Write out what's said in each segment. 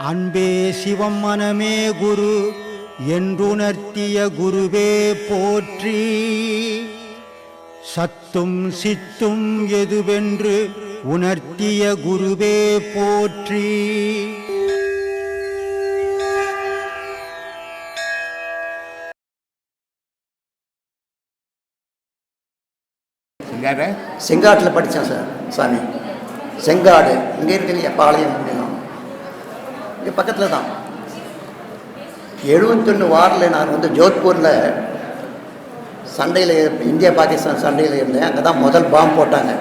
அன்பே சிவம் மனமே குரு என்றுணர்த்திய குருவே போற்றி. சத்தும் சித்தும் எதுவென்று உணர்த்திய குருவே போற்றி. செங்காட்டில் படித்தேன் சார் சாமி. செங்காடு இங்கே இருக்கு இல்லையா, பாளையம் அப்படின்னா இங்கே பக்கத்தில் தான். 71 வாரில் நான் வந்து ஜோத்பூரில் சண்டையில், இந்தியா பாகிஸ்தான் சண்டையில் இருந்தேன். அங்கே தான் முதல் பாம்பு போட்டாங்க.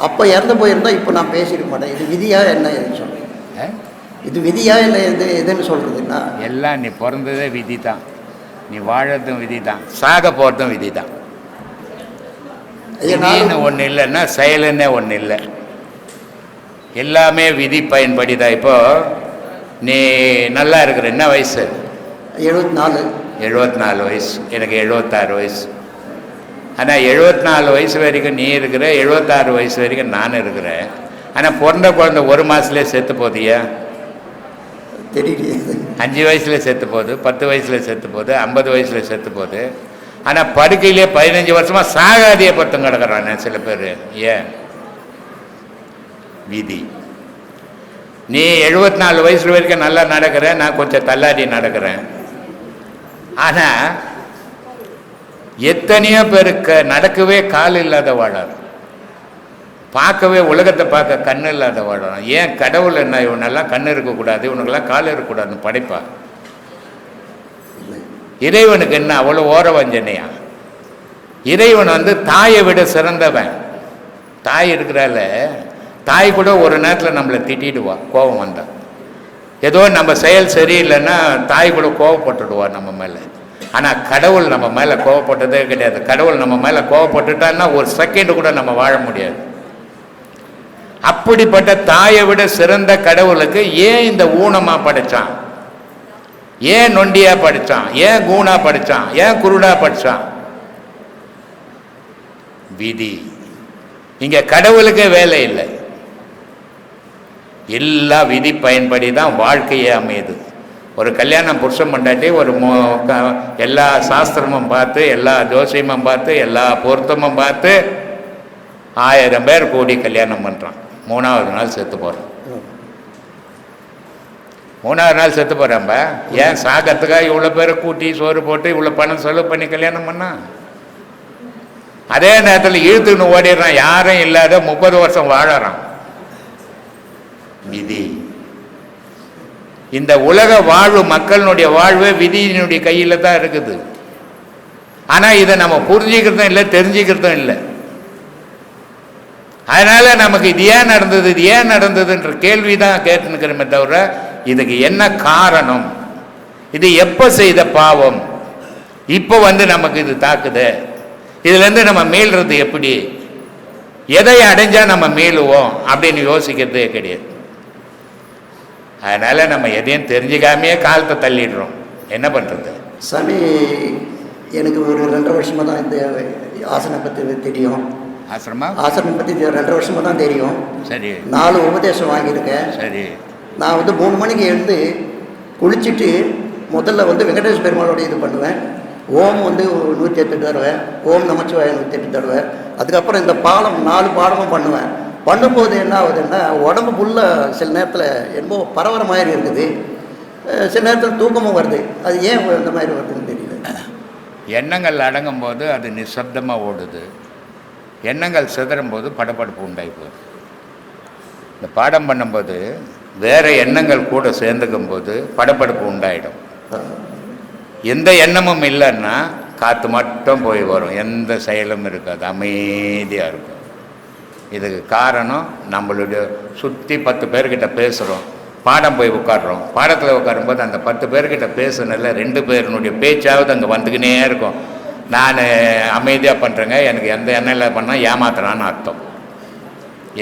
அப்போ இறந்து போயிருந்தால் இப்போ நான் பேசிக்க மாட்டேன். இது விதியா என்ன எதுன்னு சொல்கிறேன், இது விதியா இல்லை எதுன்னு சொல்கிறதுன்னா, எல்லாம் நீ பிறந்ததே விதி தான், நீ வாழறதும் விதி தான், சாக போகிறதும் விதி தான். விதின்னு ஒன்று இல்லைன்னா செயலுன்னே ஒன்று இல்லை, எல்லாமே விதி பயன்படி தான். இப்போது நீ நல்லா இருக்கிற, என்ன வயசு? 74. 74 வயசு, எனக்கு 76 வயசு. ஆனால் 74 வயசு வரைக்கும் நீ இருக்கிற, 76 வயசு வரைக்கும் நான் இருக்கிறேன். ஆனால் பிறந்த குழந்தை 1 மாதத்துலேயே செத்து போதியா? தெரியல. 5 வயசுல செத்து போகுது, 10 வயசில் செத்து போகுது, 50 வயசில் செத்து போகுது. ஆனால் படுக்கையிலே 15 வருஷமாக சாகாதியை பொறுத்தம் கிடக்கிறானே சில பேர். ஏன்? விதி. நீ 74 வயசு வரைக்கும் நல்லா நடக்கிறேன், நான் கொஞ்சம் தள்ளாடி நடக்கிறேன். ஆனால் எத்தனையோ பேருக்கு நடக்கவே கால் இல்லாத வாழார், பார்க்கவே உலகத்தை பார்க்க கண்ணு இல்லாத வாழறான். ஏன்? கடவுள் என்ன இவனெல்லாம் கண்ணு இருக்கக்கூடாது, இவனுக்கெல்லாம் கால் இருக்கக்கூடாதுன்னு படைப்பா? இறைவனுக்கு என்ன அவ்வளோ ஓர வஞ்சனையா? இறைவன் வந்து தாயை விட சிறந்தவன். தாய் இருக்கிறால, தாய் கூட ஒரு நேரத்தில் நம்மளை திட்டிடுவா கோபம் வந்தா. ஏதோ நம்ம செயல் சரியில்லைன்னா தாய் கூட கோவப்பட்டுடுவா நம்ம மேலே. ஆனால் கடவுள் நம்ம மேலே கோவப்பட்டதே கிடையாது. கடவுள் நம்ம மேலே கோவப்பட்டுட்டான்னா ஒரு செகண்ட் கூட நம்ம வாழ முடியாது. அப்படிப்பட்ட தாயை விட சிறந்த கடவுளுக்கு ஏன் இந்த ஊனமா படைச்சான்? ஏன் நொண்டியா படிச்சான்? ஏன் கூணா படிச்சான்? ஏன் குருடா படிச்சான்? விதி. இங்க கடவுளுக்கே வேலை இல்லை, எல்லா விதி பயன்படி தான் வாழ்க்கையே அமையுது. ஒரு கல்யாணம் புருஷன் பண்ணாட்டி ஒரு எல்லா சாஸ்திரமும் பார்த்து, எல்லா ஜோசியமும் பார்த்து, எல்லா பொருத்தமும் பார்த்து 1000 பேர் கூடி கல்யாணம் பண்ணுறான். 3வது நாள் செத்து போகிறான். 3வது நாள் செத்து போகிறான்ப. ஏன்? சாகத்துக்காக இவ்வளோ பேரை கூட்டி சோறு போட்டு இவ்வளோ பணம் செலவு பண்ணி கல்யாணம் பண்ணா. அதே நேரத்தில் இழுத்துன்னு ஓடிடுறான், யாரும் இல்லாத 30 வருஷம் வாழறான். விதி. இந்த உலக வாழ்வு, மக்களினுடைய வாழ்வே விதியினுடைய கையில் தான் இருக்குது. ஆனால் இதை நம்ம புரிஞ்சுக்கிறதும் இல்லை, தெரிஞ்சுக்கிறதும் இல்லை. அதனால நமக்கு இது ஏன் நடந்தது, இது ஏன் நடந்ததுன்ற கேள்வி தான் கேட்டுனுக்கிறோமே தவிர இதுக்கு என்ன காரணம், இது எப்போ செய்த பாவம், இப்போ வந்து நமக்கு இது தாக்குது, இதுலேருந்து நம்ம மீள்றது எப்படி, எதை அடைஞ்சா நம்ம மீளுவோம் அப்படின்னு யோசிக்கிறதே கிடையாது. அதனால நம்ம எதையும் தெரிஞ்சுக்காமையே காலத்தை தள்ளிடுறோம். என்ன பண்ணுறது சாமி? எனக்கு ஒரு 2 வருஷமாக தான் இந்த ஆசனம் பற்றி தெரியும். ஆசிரமம் பற்றி 2 வருஷமாக தான் தெரியும். சரி. 4 உபதேசம் வாங்கியிருக்கேன். சரி. நான் வந்து 3 மணிக்கு எழுந்து குளிச்சுட்டு முதல்ல வந்து வெங்கடேஷ் பெருமாளோட இது பண்ணுவேன். ஓம் வந்து 108 தடவை, ஓம் நமச்சிவாய 108 தடவை. அதுக்கப்புறம் இந்த பாடம் 4 பாடமும் பண்ணுவேன். பண்ணும்போது என்ன ஆகுதுன்னா, உடம்பு ஃபுல்லாக சில நேரத்தில் என்னமோ பரவற மாதிரி இருக்குது, சில நேரத்தில் தூக்கமும் வருது. அது ஏன் இந்த மாதிரி வருதுன்னு தெரியல. எண்ணங்கள் அடங்கும் போது அது நிசப்தமாக ஓடுது, எண்ணங்கள் சிதறும் போது படபடப்பு உண்டாகி போகுது. இந்த பாடம் பண்ணும்போது வேறு எண்ணங்கள் கூட சேர்ந்துக்கும் போது படபடப்பு உண்டாயிடும். எந்த எண்ணமும் இல்லைன்னா காற்று மட்டும் போய் வரும், எந்த செயலும் இருக்காது, அமைதியாக இருக்கும். இதுக்கு காரணம் நம்மளுடைய சுற்றி 10 பேர்கிட்ட பேசுகிறோம், பாடம் போய் உட்காடுறோம். பாடத்தில் உட்காரும்போது அந்த 10 பேர்கிட்ட பேசுனதில் 2 பேருனுடைய பேச்சாவது அங்கே வந்துக்கினே இருக்கும். நான் அமைதியாக பண்ணுறேங்க, எனக்கு எந்த எண்ணெயில் பண்ணால் ஏமாத்துறான்னு அர்த்தம்.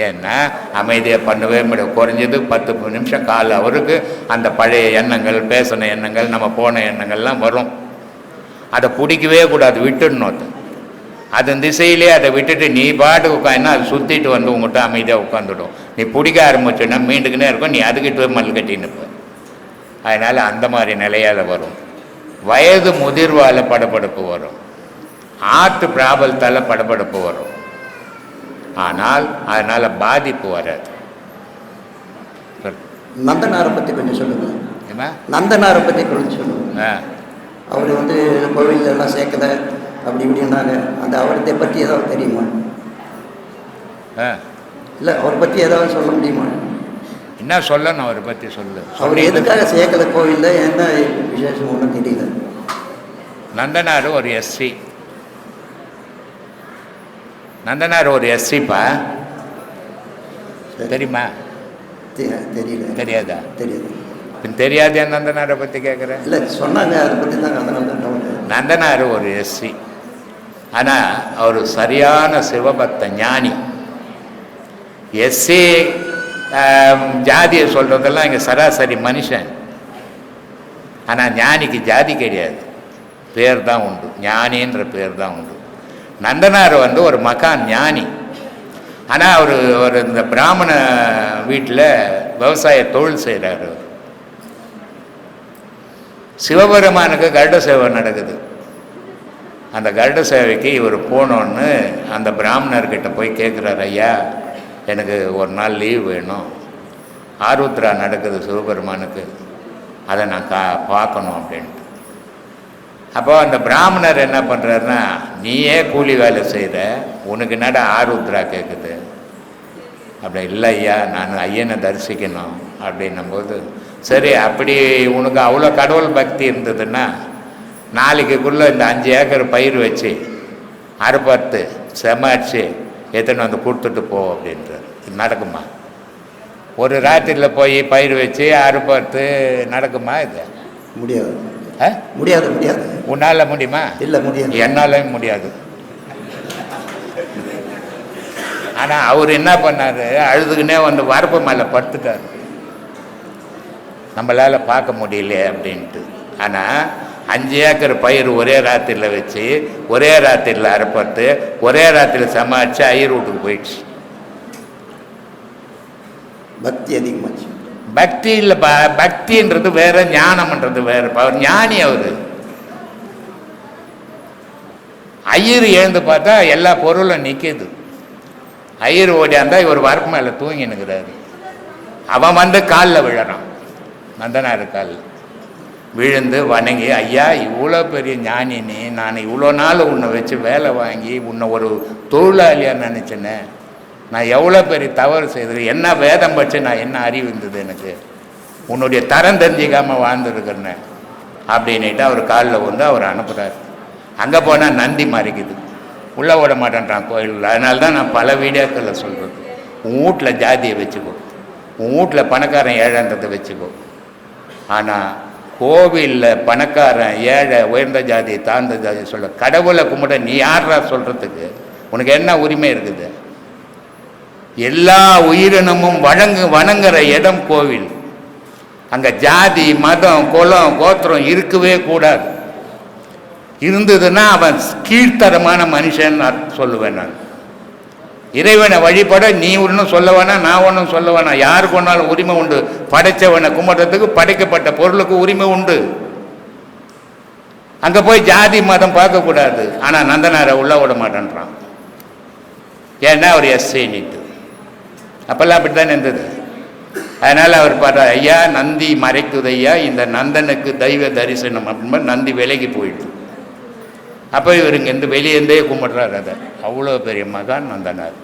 ஏன்னா அமைதியாக பண்ணவே முடியும். குறைஞ்சது 10 நிமிஷம் கால் அவருக்கு அந்த பழைய எண்ணங்கள், பேசின எண்ணங்கள், நம்ம போன எண்ணங்கள்லாம் வரும். அதை பிடிக்கவே கூடாது, விட்டுடணும். அதன் திசையிலே அதை விட்டுட்டு நீ பாட்டு உட்காந்துனா அது சுற்றிட்டு வந்து உங்கள்கிட்ட அமைதியாக உட்காந்துடும். நீ பிடிக்க ஆரம்பிச்சோன்னா மீண்டுக்குன்னே இருக்கும், நீ அதுக்கிட்ட மல் கட்டின்னுப்ப. அதனால் அந்த மாதிரி நிலையால் வரும். வயது முதிர்வால் படபடப்பு வரும், ஆற்று பிராபலத்தால் படபடப்பு வரும். ஆனால் அதனால் பாதிப்பு வராது. நந்தனாரை பற்றி கொஞ்சம் சொல்லுங்கள். ஏமா நந்தனாரை பற்றி கொஞ்சம் சொல்லுங்கள். அவர் வந்து கோவிலில் எல்லாம் சேர்க்கலை அப்படி இப்படின்னாங்க. அந்த அவரத்தை பற்றி ஏதாவது தெரியுமா? இல்லை, அவரை பற்றி ஏதாவது சொல்ல முடியுமா? என்ன சொல்லணும் அவரை பற்றி சொல்லு. அவர் எதுக்காக சேர்க்கலை கோவிலில், என்ன விசேஷம் ஒன்றும் தெரியல. நந்தனார் ஒரு எஸ்சி. நந்தனார் ஒரு எஸ்சிப்பா, தெரியுமா? தெரியல. தெரியாதா? தெரியாது. தெரியாதே நந்தனாரை பற்றி கேட்குறேன். இல்லை சொன்னாங்க, அதை பற்றி தான். நந்தனார் ஒரு எஸ்சி, ஆனால் அவர் சரியான சிவபக்த ஞானி. எஸ்சி ஜாதியை சொல்கிறதெல்லாம் இங்கே சராசரி மனுஷன். ஆனால் ஞானிக்கு ஜாதி கிடையாது, பேர் தான் உண்டு, ஞானின்ற பேர் தான் உண்டு. நந்தனார் வந்து ஒரு மகான் ஞானி. ஆனால் அவர் ஒரு இந்த பிராமண வீட்டில் விவசாய தொழில் செய்கிறாரு. சிவபெருமானுக்கு கருட சேவை நடக்குது. அந்த கருட சேவைக்கு இவர் போனோன்னு அந்த பிராமணர்கிட்ட போய் கேட்குறாரு, ஐயா எனக்கு ஒரு நாள் லீவ் வேணும், ஆருத்ரா நடக்குது சிவபெருமானுக்கு, அதை நான் பார்க்கணும் அப்படின்ட்டு. அப்போ அந்த பிராமணர் என்ன பண்ணுறாருன்னா, நீயே கூலி வேலை செய்கிற, உனக்கு என்னடா ஆருத்ரா கேட்குது? அப்படி இல்லை ஐயா, நான் ஐயனை தரிசிக்கணும் அப்படின்னும்போது, சரி அப்படி உனக்கு அவ்வளோ கடவுள் பக்தி இருந்ததுன்னா நாளைக்குள்ளே இந்த 5 ஏக்கர் பயிர் வச்சு அறுபத்து செமாச்சு எத்தனை வந்து கொடுத்துட்டு போ அப்படின்றார். இது நடக்குமா? ஒரு ராத்திரியில் போய் பயிர் வச்சு அறுபத்து நடக்குமா? இது முடியாது. முடியாது. முடியாது. உன்னால் முடியுமா? இல்லை, முடியாது. என்னாலும் முடியாது. ஆனால் அவர் என்ன பண்ணார், அழுதுக்குன்னே வந்து வரப்பு மேலே படுத்துட்டார், நம்மளால் பார்க்க முடியல அப்படின்ட்டு. ஆனால் 5 ஏக்கர் பயிர் ஒரே ராத்திரியில் வச்சு ஒரே ராத்திரியில் அறுப்பட்டு ஒரே ராத்திரியில் சமாளித்து ஐயர் வீட்டுக்கு போயிடுச்சு. பக்தி அதிகமாச்சு. பக்தி இல்லைப்பா, பக்தின்றது வேற, ஞானம்ன்றது வேறுப்பா. அவர் ஞானி. அவர் ஐயர் எழுந்து பார்த்தா எல்லா பொருளும் நிற்கிது. ஐயர் ஓடியாந்தா இவர் வரப்பு மேலே தூங்கினுக்கிறாரு. அவன் வந்து காலில் விழறான், நந்தனார் காலில் விழுந்து வணங்கி, ஐயா இவ்வளோ பெரிய ஞானி நீ, நான் இவ்வளோ நாள் உன்னை வச்சு வேலை வாங்கி உன்னை ஒரு தொழிலாளியாக நினச்சினே, நான் எவ்வளோ பெரிய தவறு செய்தது, என்ன வேதம் பற்றி நான் என்ன அறிவு இருந்தது எனக்கு, உன்னுடைய தரம் தெரிஞ்சிக்காமல் வாழ்ந்துருக்கிறேன்னு அப்படின்ட்டு அவர் காலில் வந்து அவர் அனுப்புகிறார். அங்கே போனால் நந்தி மறைக்குது, உள்ளே விட மாட்டேன்றான் கோயிலில். அதனால தான் நான் பல வீடியோக்களில் சொல்கிறது, உன் வீட்டில் ஜாதியை வச்சுக்கோ, உன் வீட்டில் பணக்காரன் ஏழைன்றதை வச்சுக்கோ. ஆனால் கோவிலில் பணக்காரன் ஏழை உயர்ந்த ஜாதி தாழ்ந்த ஜாதி சொல்ல, கடவுளை கும்பிட நீ யாரா சொல்கிறதுக்கு? உனக்கு என்ன உரிமை இருக்குது? எல்லா உயிரினமும் வணங்குற இடம் கோவில். அங்கே ஜாதி மதம் குலம் கோத்திரம் இருக்கவே கூடாது. இருந்ததுன்னா அவன் கீழ்த்தரமான மனுஷன் சொல்லுவேன் நான். இறைவனை வழிபட நீ ஒன்றும் சொல்ல வேணாம், நான் ஒன்றும் சொல்ல வேணாம். யாருக்கு ஒன்றாலும் உரிமை உண்டு. படைச்சவனை கும்பிட்றதுக்கு படைக்கப்பட்ட பொருளுக்கு உரிமை உண்டு. அங்கே போய் ஜாதி மதம் பார்க்கக்கூடாது. ஆனால் நந்தனாரை உள்ள விட மாட்டேன்றான். ஏன்னா அவர் எஸ்ஐ நீட்டு. அப்போல்லாம் அப்படி தான் இருந்தது. அதனால் அவர் பார்த்தா, ஐயா நந்தி மறைக்குது ஐயா, இந்த நந்தனுக்கு தெய்வ தரிசனம் அப்படின்னு நந்தி விலகி போயிடுது. அப்போ இவருங்க இந்த வெளியேந்தே கும்பிட்றாரு. அதை அவ்வளோ பெரிய மகான் நந்தனார்.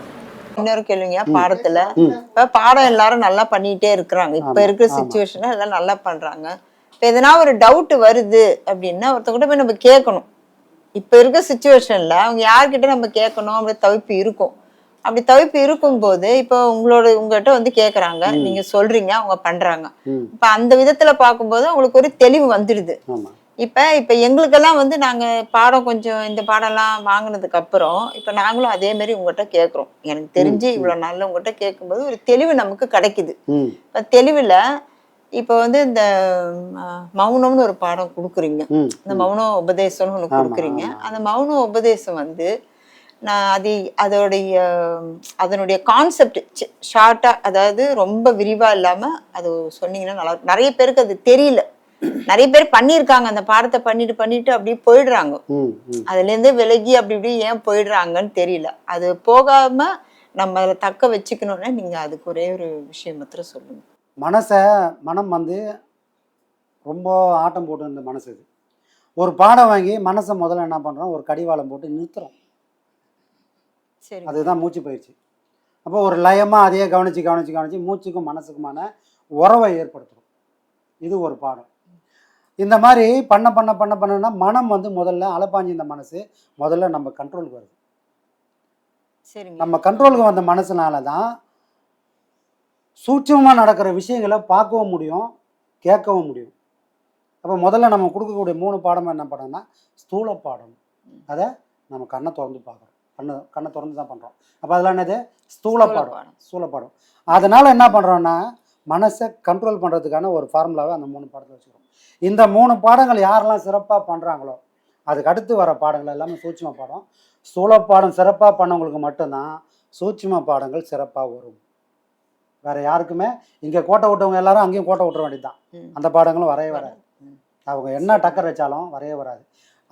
இன்னொரு கேள்விங்க, பாடத்துல இப்ப பாடம் எல்லாரும் நல்லா பண்ணிட்டே இருக்கிறாங்க. இப்ப இருக்கிற சிச்சுவேஷன் எல்லாம் நல்லா பண்றாங்க. இப்ப எதனா ஒரு டவுட் வருது அப்படின்னா ஒருத்தவங்கிட்ட போய் நம்ம கேட்கணும். இப்ப இருக்க சிச்சுவேஷன்ல அவங்க யார்கிட்ட நம்ம கேட்கணும் அப்படி தவிப்பு இருக்கும். அப்படி தவிப்பு இருக்கும்போது இப்ப உங்ககிட்ட வந்து கேக்குறாங்க, நீங்க சொல்றீங்க, அவங்க பண்றாங்க. இப்ப அந்த விதத்துல பார்க்கும்போது அவங்களுக்கு ஒரு தெளிவு வந்துடுது. இப்ப எங்களுக்கெல்லாம் வந்து நாங்க பாடம் கொஞ்சம் இந்த பாடம்லாம் வாங்கினதுக்கு அப்புறம் இப்ப நாங்களும் அதே மாதிரி உங்ககிட்ட கேட்கிறோம். எனக்கு தெரிஞ்சு இவ்வளவு நாள்ல உங்ககிட்ட கேட்கும்போது ஒரு தெளிவு நமக்கு கிடைக்குது. இப்ப தெளிவுல இப்ப வந்து இந்த மௌனம்னு ஒரு பாடம் கொடுக்குறீங்க, இந்த மௌன உபதேசம்னு ஒண்ணு கொடுக்குறீங்க. அந்த மௌன உபதேசம் வந்து நான் அதனுடைய கான்செப்ட் ஷார்ட்டாக, அதாவது ரொம்ப விரிவாக இல்லாமல் அது சொன்னீங்கன்னா நல்லா இருக்கும். நிறைய பேருக்கு அது தெரியல. நிறைய பேர் பண்ணியிருக்காங்க, அந்த பாடத்தை பண்ணிட்டு அப்படியே போயிடுறாங்க. அதுலேருந்து விலகி அப்படி இப்படி ஏன் போயிடுறாங்கன்னு தெரியல. அது போகாம நம்ம அதை தக்க வச்சுக்கணும்னா நீங்க அதுக்கு ஒரே ஒரு விஷயம் மாத்திரம் சொல்லுங்க. மனம் வந்து ரொம்ப ஆட்டம் போட்டு இருந்த மனசு இது. ஒரு பாடம் வாங்கி மனசை முதல்ல என்ன பண்ணுறோம், ஒரு கடிவாளம் போட்டு நிறுத்துறோம். சரி, அதுதான் மூச்சு பயிற்சி. அப்போ ஒரு லயமாக அதையே கவனித்து மூச்சுக்கும் மனசுக்குமான உறவை ஏற்படுத்துகிறோம். இது ஒரு பாடம். இந்த மாதிரி பண்ணனா மனம் வந்து முதல்ல அலப்பாஞ்சி, இந்த மனசு முதல்ல நம்ம கண்ட்ரோலுக்கு வருது. நம்ம கண்ட்ரோலுக்கு வந்த மனசுனால தான் சூட்சமாக நடக்கிற விஷயங்களை பார்க்கவும் முடியும், கேட்கவும் முடியும். அப்போ முதல்ல நம்ம கொடுக்கக்கூடிய 3 பாடம் என்ன பாடம்னா ஸ்தூல பாடம். அதை நம்ம கண்ணை திறந்து பார்க்குறோம், கண்ணை திறந்து தான் பண்ணுறோம். அப்போ அதெல்லாம் என்னது? ஸ்தூல பாடம். அதனால் என்ன பண்ணுறோன்னா மனசை கண்ட்ரோல் பண்ணுறதுக்கான ஒரு ஃபார்முலாவை அந்த 3 பாடத்தில் வச்சுக்கிறோம். இந்த 3 பாடங்கள் யாரெல்லாம் சிறப்பாக பண்ணுறாங்களோ அதுக்கு அடுத்து வர பாடங்கள் எல்லாமே சூட்சும பாடம். ஸ்தூல பாடம் சிறப்பாக பண்ணவங்களுக்கு மட்டும்தான் சூட்சும பாடங்கள் சிறப்பாக வரும். வேறு யாருக்குமே இங்கே கோட்டை விட்டவங்க எல்லாரும் அங்கேயும் கோட்டை விட்டுற வேண்டியது தான். அந்த பாடங்களும் வரைய வராது. அவங்க என்ன டக்கர் வச்சாலும் வரைய வராது.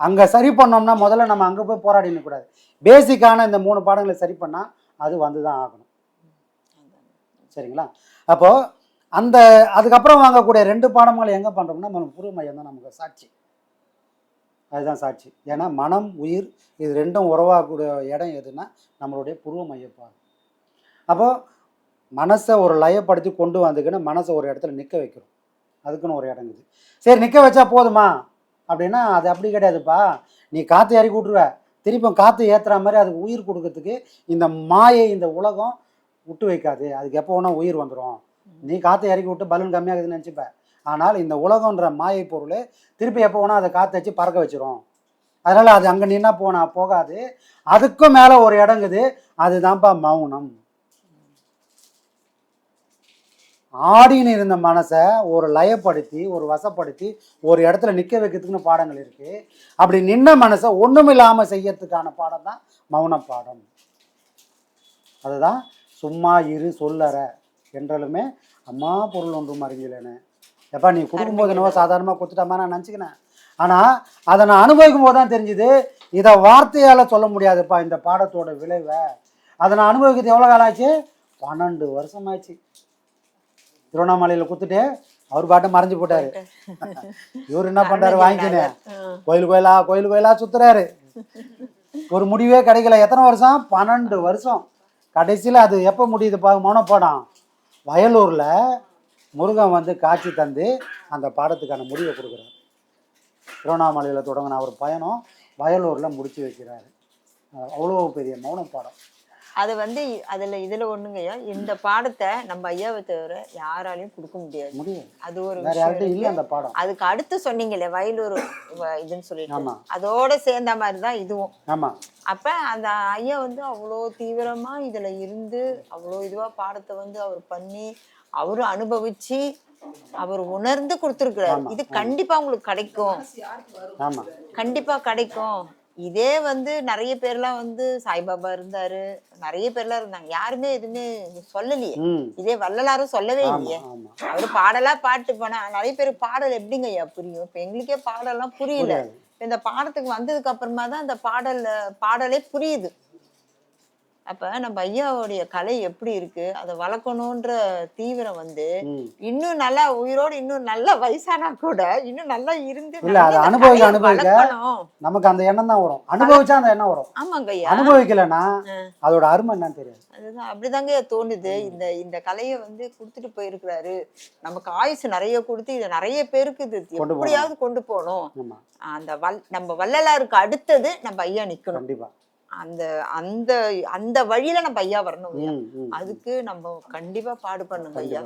அங்கே சரி பண்ணோம்னா முதல்ல நம்ம அங்கே போய் போராடி நிற்கக்கூடாது. பேசிக்கான இந்த 3 பாடங்களை சரி பண்ணால் அது வந்து தான் ஆகணும். சரிங்களா? அப்போது அதுக்கப்புறம் வாங்கக்கூடிய 2 பாடங்களை எங்கே பண்ணுறோம்னா நம்ம புரு மையம் தான் நமக்கு சாட்சி. அதுதான் சாட்சி. ஏன்னா மனம் உயிர் இது 2ம் உறவாகக்கூடிய இடம் எதுன்னா நம்மளுடைய புருவ மையப்பாடு. அப்போது மனசை ஒரு லயப்படுத்தி கொண்டு வந்துக்குன்னு மனசை ஒரு இடத்துல நிற்க வைக்கிறோம். அதுக்குன்னு ஒரு இடம் இருக்குது. சரி, நிற்க வச்சா போதுமா அப்படின்னா அது அப்படி கிடையாதுப்பா. நீ காற்று இறக்கி விட்ருவ, திருப்பி காற்று ஏற்றுற மாதிரி அதுக்கு உயிர் கொடுக்கறதுக்கு இந்த மாயை, இந்த உலகம் விட்டு வைக்காது. அதுக்கு எப்போ வேணால் உயிர் வந்துடும். நீ காற்று இறக்கி விட்டு பலூன் கம்மியாகுதுன்னு நினச்சிப்ப. ஆனால் இந்த உலகன்ற மாயை பொருள் திருப்பி எப்போ வேணால் அதை காற்று வச்சு பறக்க வச்சிரும். அதனால் அது அங்கே நின்னா போகாது. அதுக்கும் மேலே ஒரு இடங்குது, அதுதான்ப்பா மௌனம். ஆடின்னு இருந்த மனசை ஒரு லயப்படுத்தி ஒரு வசப்படுத்தி ஒரு இடத்துல நிற்க வைக்கிறதுக்குன்னு பாடங்கள் இருக்குது. அப்படி நின்ன மனசை ஒன்றும் இல்லாமல் செய்யறதுக்கான பாடம் தான் மௌன பாடம். அதுதான் சும்மா இரு சொல்லற என்றாலுமே அம்மா பொருள் ஒன்றும் அறிஞ்சலேன்னு. எப்பா நீ கொடுக்கும்போது என்னவோ சாதாரணமாக கொடுத்துட்டாமா நான் நினச்சிக்கினேன். ஆனால் அதை நான் அனுபவிக்கும் போது தான் தெரிஞ்சுது, இதை வார்த்தையால் சொல்ல முடியாதுப்பா இந்த பாடத்தோட விளைவை. அதை நான் அனுபவிக்கிறது எவ்வளோ காலம் ஆச்சு? 12 வருஷம் ஆச்சு. திருவண்ணாமலையில் கொடுத்துட்டு அவர் பாட்டை மறைஞ்சு போட்டார். இவர் என்ன பண்ணுறாரு, வாங்கிக்கினேன் கோயில் கோயிலா சுற்றுறாரு. ஒரு முடிவே கிடைக்கல. எத்தனை வருஷம்? 12 வருஷம். கடைசியில் அது எப்போ முடியுதுப்பா மௌனப்பாடம்? வயலூரில் முருகன் வந்து காட்சி தந்து அந்த பாடத்துக்கான முடிவை கொடுக்குறாரு. திருவண்ணாமலையில் தொடங்கின அவர் பயணம் வயலூரில் முடிச்சு வைக்கிறாரு. அவ்வளோ பெரிய மௌன பாடம். அது வந்து இதுல ஒண்ணுங்கய்யா, இந்த பாடத்தை நம்ம ஐயாவை தவிர யாராலையும் கொடுக்க முடியாது. அது ஒரு விஷயம். அந்த பாடம் அதுக்கு அடுத்து சொன்னீங்களே வயலூர் இதுன்னு சொல்லிட்டு, அதோட சேர்ந்த மாதிரிதான் இதுவும். ஆமா. அப்ப அந்த ஐயா வந்து அவ்வளோ தீவிரமா இதுல இருந்து அவ்வளோ இதுவா பாடத்தை வந்து அவர் பண்ணி அவரு அனுபவிச்சு அவர் உணர்ந்து கொடுத்துருக்கிறாரு. இது கண்டிப்பா உங்களுக்கு கிடைக்கும், கண்டிப்பா கிடைக்கும். இதே வந்து நிறைய பேர்லாம் வந்து சாய்பாபா இருந்தாரு, நிறைய பேர்லாம் இருந்தாங்க, யாருமே எதுவுமே சொல்லலையே. இதே வள்ளலாரும் சொல்லவே இல்லையே. அவரு பாடலா பாட்டு போனா நிறைய பேர் பாடல் எப்படிங்க ஐயா புரியும்? இப்ப எங்களுக்கே பாடலாம் புரியல. இந்த பாடத்துக்கு வந்ததுக்கு அப்புறமா தான் அந்த பாடலே புரியுது. அப்ப நம்ம ஐயாவுடைய கலை எப்படி இருக்கு, அதை வளர்க்கணும்ன்ற தீவிரம் வந்து இன்னும் நல்லா உயிரோடு இன்னும் நல்லா வயசானா கூட இன்னும் நல்லா இருந்து அனுபவிக்க நமக்கு அந்த எண்ணம் தான் வரும். அனுபவிச்சா அந்த எண்ணம் வரும். ஆமாங்க ஐயா. அனுபவிக்கலன்னா அதோட அருமை என்னன்னு தெரியாது. அதுதான் அப்படிதாங்க தோணுது. இந்த கலையை வந்து கொடுத்துட்டு போயிருக்கிறாரு, நமக்கு ஆயுசு நிறைய கொடுத்து இதை நிறைய பேருக்கு இது எப்படியாவது கொண்டு போகணும். நம்ம வள்ளலாருக்கு அடுத்தது நம்ம ஐயா நிக்கணும். கண்டிப்பா அந்த அந்த வழியில நம்ம ஐயா வரணும். அதுக்கு நம்ம கண்டிப்பா பாடு பண்ணுங்க ஐயா.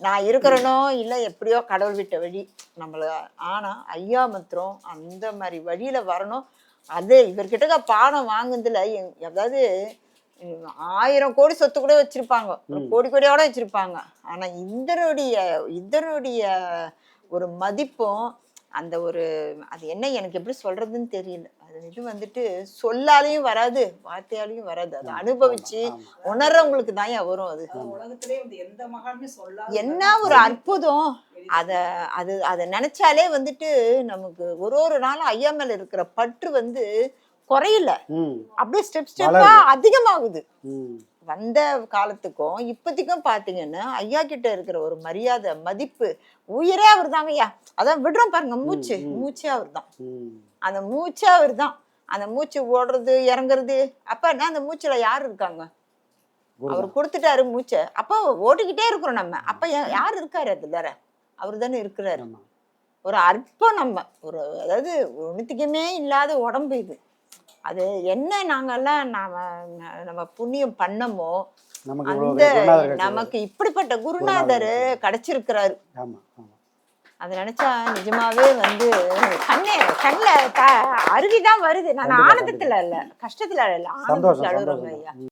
நான் இருக்கிறனோ இல்ல எப்படியோ கடவுள் விட்ட வழி நம்மள, ஆனா ஐயா மாத்திரம் அந்த மாதிரி வழியில வரணும். அது இவர்கிட்ட பாடம் வாங்குனதுல அதாவது 1000 கோடி சொத்து கூட வச்சிருப்பாங்க, கோடியோட வச்சிருப்பாங்க. ஆனா இதனுடைய ஒரு மதிப்பும் அந்த ஒரு அது என்ன எனக்கு எப்படி சொல்றதுன்னு தெரியல. அது இது வந்துட்டு சொல்லாலையும் வராது, வார்த்தையாலையும் வராது. அதை அனுபவிச்சு உணர்றவங்களுக்கு தான் வரும். அது உலகத்திலே வந்து எந்த மகானுமே சொல்லாத என்ன ஒரு அற்புதம். அதை நினைச்சாலே வந்துட்டு நமக்கு ஒரு ஒரு நாளும் ஐயா மேல இருக்கிற பற்று வந்து குறையல, அப்படியே ஸ்டெப் ஸ்டெப்பா அதிகமாகுது. வந்த காலத்துக்கும் இப்போதைக்கும் பாத்தீங்கன்னா ஐயா கிட்ட இருக்கிற ஒரு மரியாதை, மதிப்பு, உயிரே அவர் தாங்க ஐயா. அதான் விடுறோம் பாருங்க, மூச்சே அவர் தான். அந்த மூச்சே அவர் தான். அந்த மூச்சு ஓடுறது இறங்குறது, அப்ப என்ன அந்த மூச்சுல யாரு இருக்காங்க? அவர் கொடுத்துட்டாரு மூச்சை, அப்ப ஓட்டிக்கிட்டே இருக்கிறோம் நம்ம. அப்ப யார் இருக்காரு? அதுல அவர் தானே இருக்கிறாரு. ஒரு அற்பம் நம்ம ஒரு, அதாவது ஒன்னுத்துக்குமே இல்லாத உடம்பு இது. அது என்ன நாங்கெல்லாம் நம்ம புண்ணியம் பண்ணமோ அந்த நமக்கு இப்படிப்பட்ட குருநாதர் கிடைச்சிருக்கிறாரு. அதை நினைச்சா நிஜமாவே வந்து கண்ணுல அருவிதான் வருது. நான் ஆனந்தத்துல இல்ல, கஷ்டத்துல இல்ல, ஆனந்தத்துல அழுகுறோங்க ஐயா.